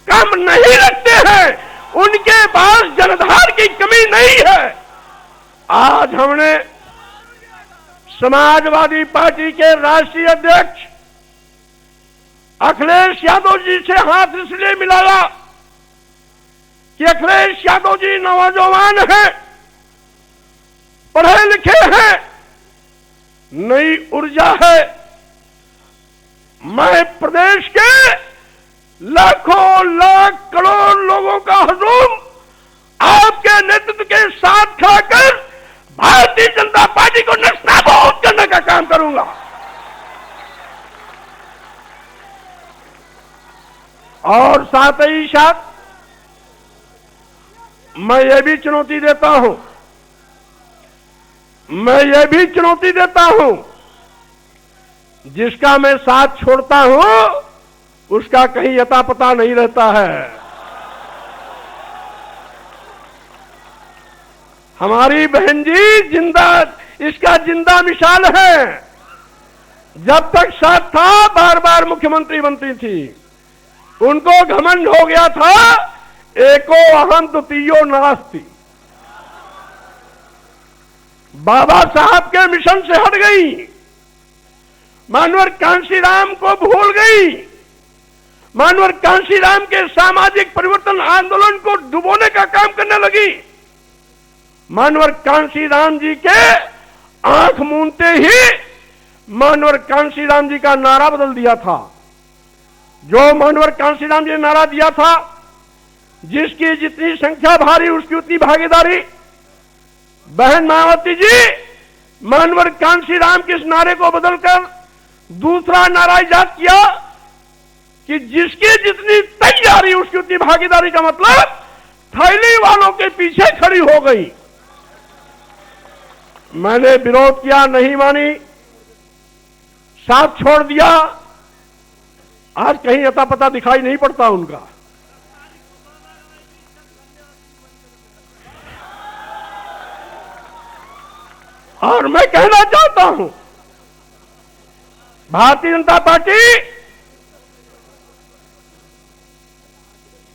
कम नहीं रखते हैं। उनके पास जनधार की कमी नहीं है। आज हमने समाजवादी पार्टी के राष्ट्रीय अध्यक्ष अखिलेश यादव जी से हाथ इसलिए मिलाया कि अखिलेश यादव जी नौजवान हैं, पढ़े लिखे हैं, नई ऊर्जा है। मैं प्रदेश के लाखों लाख और साथ ही साथ मैं ये भी चुनौती देता हूं, जिसका मैं साथ छोड़ता हूं उसका कहीं अता पता नहीं रहता है। हमारी बहन जी इसका जिंदा मिसाल है। जब तक साथ था बार बार मुख्यमंत्री बनती थी, उनको घमंड हो गया था एको अहम द्वितीयो नास्ति। बाबा साहब के मिशन से हट गई, मानवर कांशीराम को भूल गई, मानवर कांशीराम के सामाजिक परिवर्तन आंदोलन को डुबोने का काम करने लगी। मानवर कांशीराम जी के आंख मूंदते ही मानवर कांशीराम जी का नारा बदल दिया था। जो मानवर कांशीराम जी ने नारा दिया था, जिसकी जितनी संख्या भारी उसकी उतनी भागीदारी। बहन मायावती जी मानवर कांशीराम के इस नारे को बदलकर दूसरा नारा इजाद किया कि जिसकी जितनी तैयारी उसकी उतनी भागीदारी का मतलब थैली वालों के पीछे खड़ी हो गई। मैंने विरोध किया, नहीं मानी, साथ छोड़ दिया। आज कहीं अता पता दिखाई नहीं पड़ता उनका। और मैं कहना चाहता हूं, भारतीय जनता पार्टी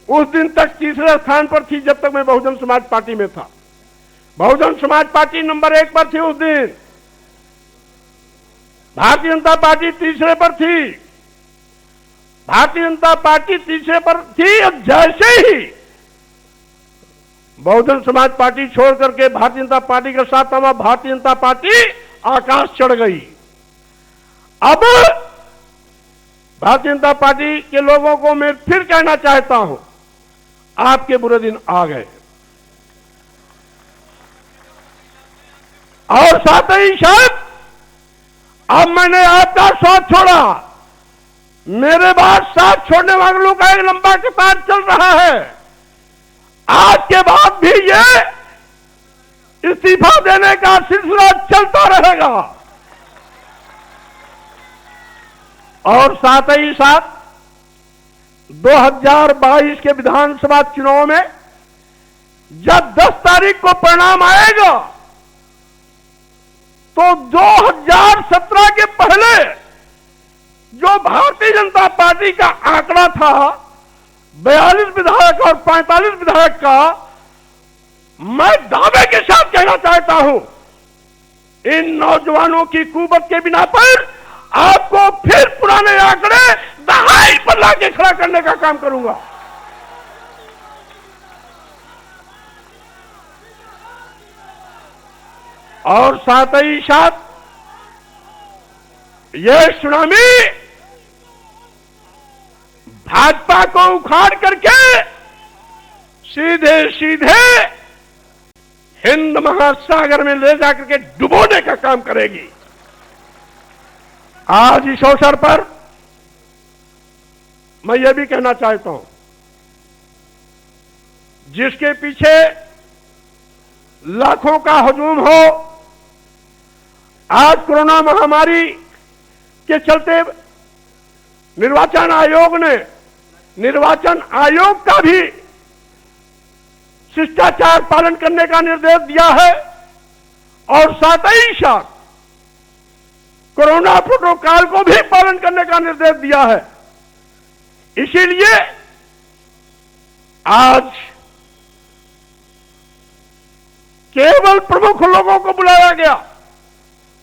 उस दिन तक तीसरे स्थान पर थी जब तक मैं बहुजन समाज पार्टी में था। बहुजन समाज पार्टी नंबर 1 पर थी उस दिन, भारतीय जनता पार्टी तीसरे पर थी। भारतीय जनता पार्टी तीसरे पर थी। अब जैसे ही बहुजन समाज पार्टी छोड़ करके भारतीय जनता पार्टी के साथ हमारा भारतीय जनता पार्टी आकाश चढ़ गई। अब भारतीय जनता पार्टी के लोगों को मैं फिर कहना चाहता हूं, आपके बुरे दिन आ गए। और साथ ही साथ अब मैंने आपका साथ छोड़ा, मेरे बाद साथ छोड़ने वालों का एक लंबा कतार चल रहा है। आज के बाद भी ये इस्तीफा देने का सिलसिला चलता रहेगा। और साथ ही साथ 2022 के विधानसभा चुनाव में जब 10 तारीख को परिणाम आएगा तो 2017 के पहले जो भारतीय जनता पार्टी का आंकड़ा था 42 विधायक और 45 विधायक का, मैं दावे के साथ कहना चाहता हूं, इन नौजवानों की कुवत के बिना पर आपको फिर पुराने आंकड़े दहाई पर लाके खड़ा करने का काम करूंगा। और साथ ही साथ यह सुनामी भाजपा को उखाड़ करके सीधे सीधे हिंद महासागर में ले जाकर के डुबोने का काम करेगी। आज इस अवसर पर मैं यह भी कहना चाहता हूं, जिसके पीछे लाखों का हुजूम हो, आज कोरोना महामारी के चलते निर्वाचन आयोग का भी शिष्टाचार पालन करने का निर्देश दिया है और साथ ही साथ कोरोना प्रोटोकॉल को भी पालन करने का निर्देश दिया है। इसीलिए आज केवल प्रमुख लोगों को बुलाया गया,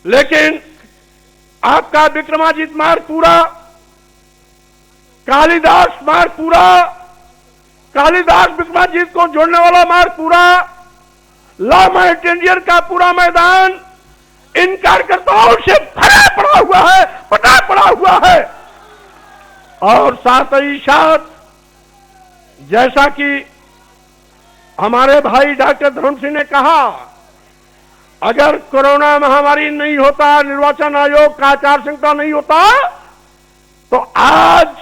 लेकिन आपका विक्रमादित्य मार्ग पूरा, कालिदास मार्ग पूरा, कालिदास विक्रमादित्य को जोड़ने वाला मार्ग पूरा, ला माउंटेनियर का पूरा मैदान इन कार्यकर्ताओं से भरा पड़ा हुआ है, पटा पड़ा हुआ है। और साथ ही साथ जैसा कि हमारे भाई डॉक्टर धर्म सिंह ने कहा, अगर कोरोना महामारी नहीं होता, निर्वाचन आयोग का आचार संहिता नहीं होता, तो आज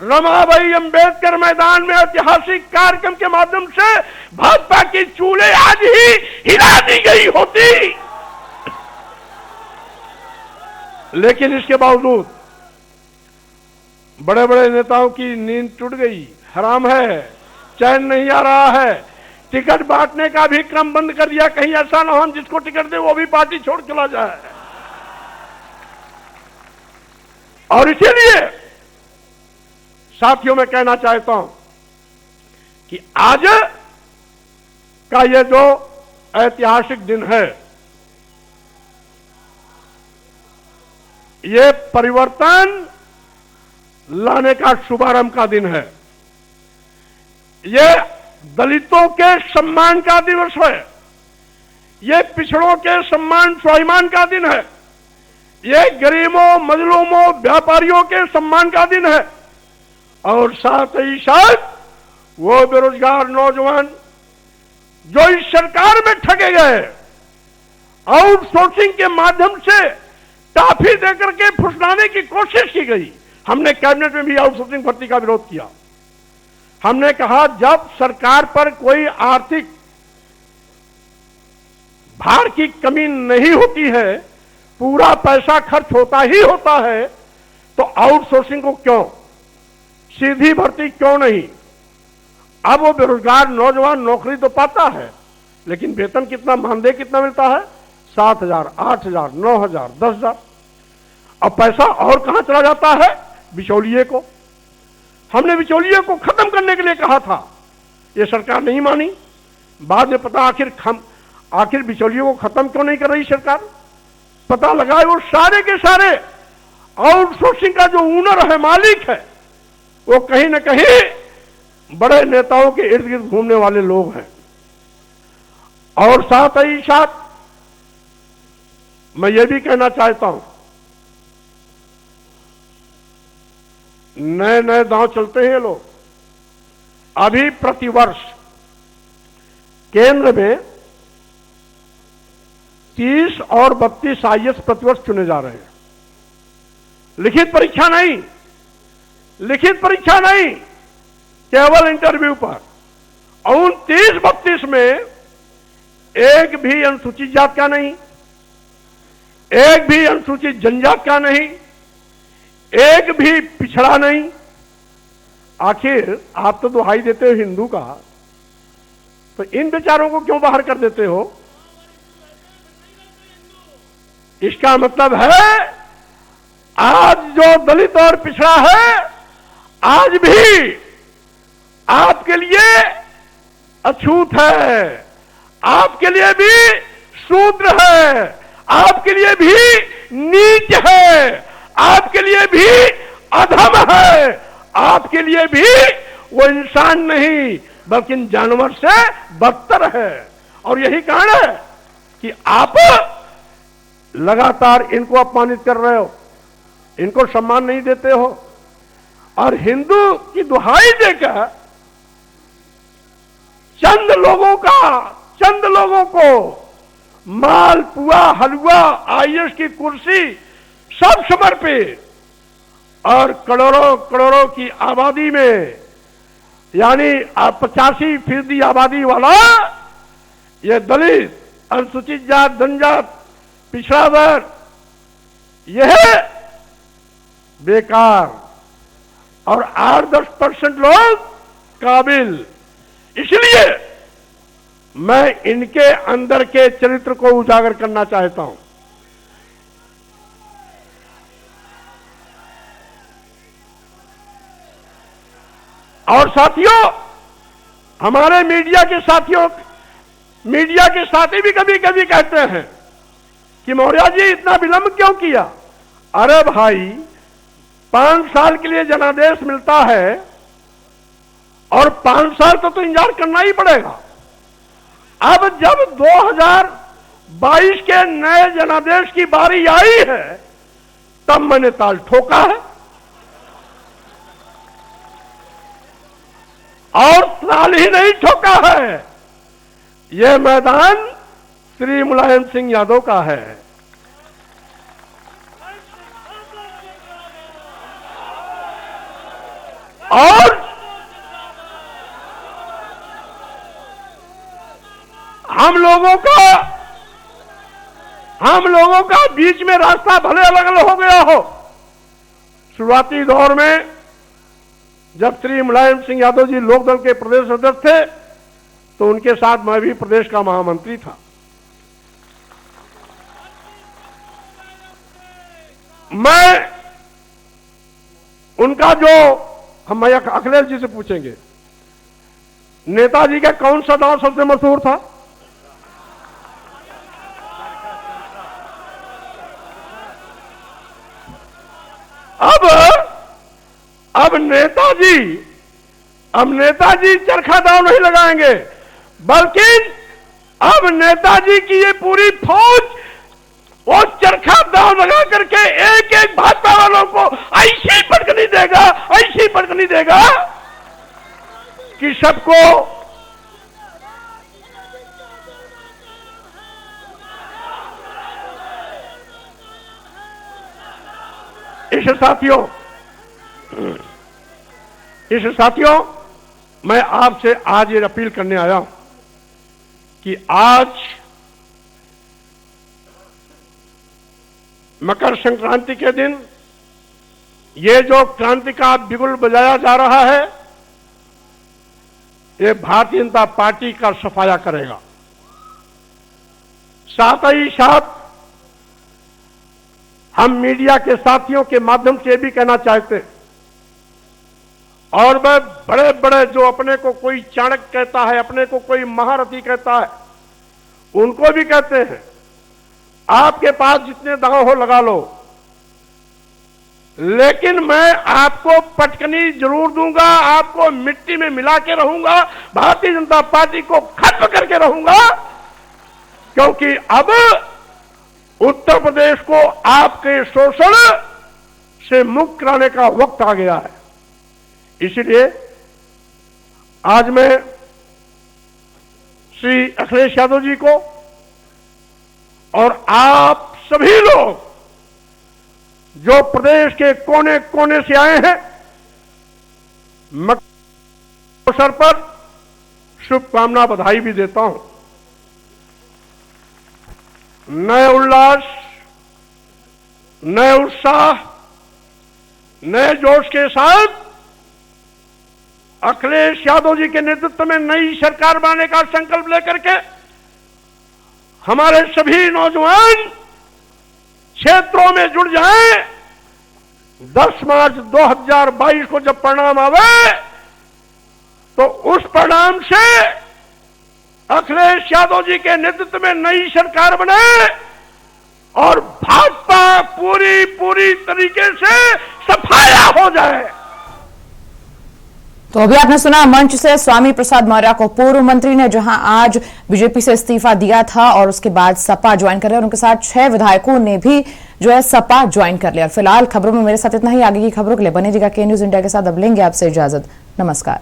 रमाबाई अंबेडकर मैदान में ऐतिहासिक कार्यक्रम के माध्यम से भाजपा की चूल्हे आज ही हिला दी गई होती, लेकिन इसके बावजूद बड़े बड़े नेताओं की नींद टूट गई। हराम है, चैन नहीं आ रहा है। टिकट बांटने का भी क्रम बंद कर दिया, कहीं ऐसा ना हो हम जिसको टिकट दे वो भी पार्टी छोड़ चला जाए। और इसीलिए साथियों मैं कहना चाहता हूं कि आज का ये जो ऐतिहासिक दिन है, ये परिवर्तन लाने का शुभारंभ का दिन है। ये दलितों के सम्मान का दिवस है, ये पिछड़ों के सम्मान स्वाभिमान का दिन है, ये गरीबों मजलूमों व्यापारियों के सम्मान का दिन है, और साथ ही साथ वो बेरोजगार नौजवान जो इस सरकार में ठगे गए, आउटसोर्सिंग के माध्यम से टाफी देकर के फुसलाने की कोशिश की गई। हमने कैबिनेट में भी आउटसोर्सिंग भर्ती का विरोध किया। हमने कहा जब सरकार पर कोई आर्थिक भार की कमी नहीं होती है, पूरा पैसा खर्च होता ही होता है, तो आउटसोर्सिंग को क्यों, सीधी भर्ती क्यों नहीं। अब वो बेरोजगार नौजवान नौकरी तो पाता है, लेकिन वेतन कितना, मानदेय कितना मिलता है? 7,000, 8,000, 9,000, 10,000। अब पैसा और कहां चला जाता है? बिचौलिए को। हमने बिचौलिए को खत्म करने के लिए कहा था, ये सरकार नहीं मानी। बाद में पता आखिर बिचौलियों को खत्म क्यों नहीं कर रही सरकार, पता लगा वो सारे के सारे आउटसोर्सिंग का जो ओनर है, मालिक है, वो कहीं ना कहीं बड़े नेताओं के इर्द गिर्द घूमने वाले लोग हैं। और साथ ही साथ मैं ये भी कहना चाहता हूं, नए नए दांव चलते हैं लोग। अभी प्रतिवर्ष केंद्र में 30 और 32 आईएएस प्रतिवर्ष चुने जा रहे हैं। लिखित परीक्षा नहीं, लिखित परीक्षा नहीं, केवल इंटरव्यू पर। और उन 30-32 में एक भी अनुसूचित जात का नहीं, एक भी अनुसूचित जनजात का नहीं, एक भी पिछड़ा नहीं। आखिर आप तो दुहाई देते हो हिंदू का, तो इन बेचारों को क्यों बाहर कर देते हो? इसका मतलब है आज जो दलित और पिछड़ा है, आज भी आपके लिए अछूत है, आपके लिए भी शूद्र है, आपके लिए भी नीच है, आपके लिए भी अधम है, आपके लिए भी वो इंसान नहीं बल्कि जानवर से बदतर है। और यही कारण है कि आप लगातार इनको अपमानित कर रहे हो, इनको सम्मान नहीं देते हो, और हिंदू की दुहाई देकर चंद लोगों को मालपुआ, हलवा, आईएएस की कुर्सी सब समर्पित, और करोड़ों की आबादी में, यानी 85% आबादी वाला ये दलित, अनुसूचित जात, जनजात, पिछड़ा वर्ग, यह बेकार, और 8-10% लोग काबिल। इसलिए मैं इनके अंदर के चरित्र को उजागर करना चाहता हूं। और साथियों, हमारे मीडिया के साथी भी कभी कभी कहते हैं कि मौर्य जी इतना विलंब क्यों किया? अरे भाई, 5 साल के लिए जनादेश मिलता है, और 5 साल तो इंतजार करना ही पड़ेगा। अब जब 2022 के नए जनादेश की बारी आई है, तब मैंने ताल ठोका है, और ताल ही नहीं ठोका है। यह मैदान श्री मुलायम सिंह यादव का है। और हम लोगों का बीच में रास्ता भले अलग अलग हो गया हो। शुरुआती दौर में जब श्री मुलायम सिंह यादव जी लोकदल के प्रदेश अध्यक्ष थे तो उनके साथ मैं भी प्रदेश का महामंत्री था। मैं उनका जो हम अखिलेश जी से पूछेंगे, नेताजी का कौन सा नाम सबसे मशहूर था? अब नेताजी चरखा दाव नहीं लगाएंगे, बल्कि अब नेताजी की ये पूरी फौज वो चरखा दाव लगा करके एक एक भाजपा वालों को ऐसी पटकनी देगा कि सबको इस साथियों मैं आपसे आज ये अपील करने आया हूं कि आज मकर संक्रांति के दिन ये जो क्रांति का बिगुल बजाया जा रहा है, ये भारतीय जनता पार्टी का सफाया करेगा। साथ ही साथ हम मीडिया के साथियों के माध्यम से भी कहना चाहते हैं, और वह बड़े बड़े जो अपने को कोई चाणक्य कहता है, अपने को कोई महारथी कहता है, उनको भी कहते हैं आपके पास जितने दांव हो लगा लो, लेकिन मैं आपको पटकनी जरूर दूंगा, आपको मिट्टी में मिला के रहूंगा, भारतीय जनता पार्टी को खत्म करके रहूंगा, क्योंकि अब उत्तर प्रदेश को आपके शोषण से मुक्त कराने का वक्त आ गया है। इसलिए आज मैं श्री अखिलेश यादव जी को और आप सभी लोग जो प्रदेश के कोने कोने से आए हैं, मकर अवसर पर शुभकामना बधाई भी देता हूं। नए उल्लास, नए उत्साह, नए जोश के साथ अखिलेश यादव जी के नेतृत्व में नई सरकार बनाने का संकल्प लेकर के हमारे सभी नौजवान क्षेत्रों में जुड़ जाएं। 10 मार्च 2022 को जब परिणाम आवे तो उस परिणाम से अखिलेश यादव जी के नेतृत्व में नई सरकार बने और भाजपा पूरी तरीके से सफाया हो जाए। तो अभी आपने सुना मंच से स्वामी प्रसाद मौर्य को, पूर्व मंत्री ने, जहां आज बीजेपी से इस्तीफा दिया था और उसके बाद सपा ज्वाइन कर लिया, और उनके साथ 6 विधायकों ने भी जो है सपा ज्वाइन कर लिया। फिलहाल खबरों में मेरे साथ इतना ही। आगे की खबरों के लिए बने रहिएगा के न्यूज इंडिया के साथ। अब लेंगे आपसे इजाजत। नमस्कार।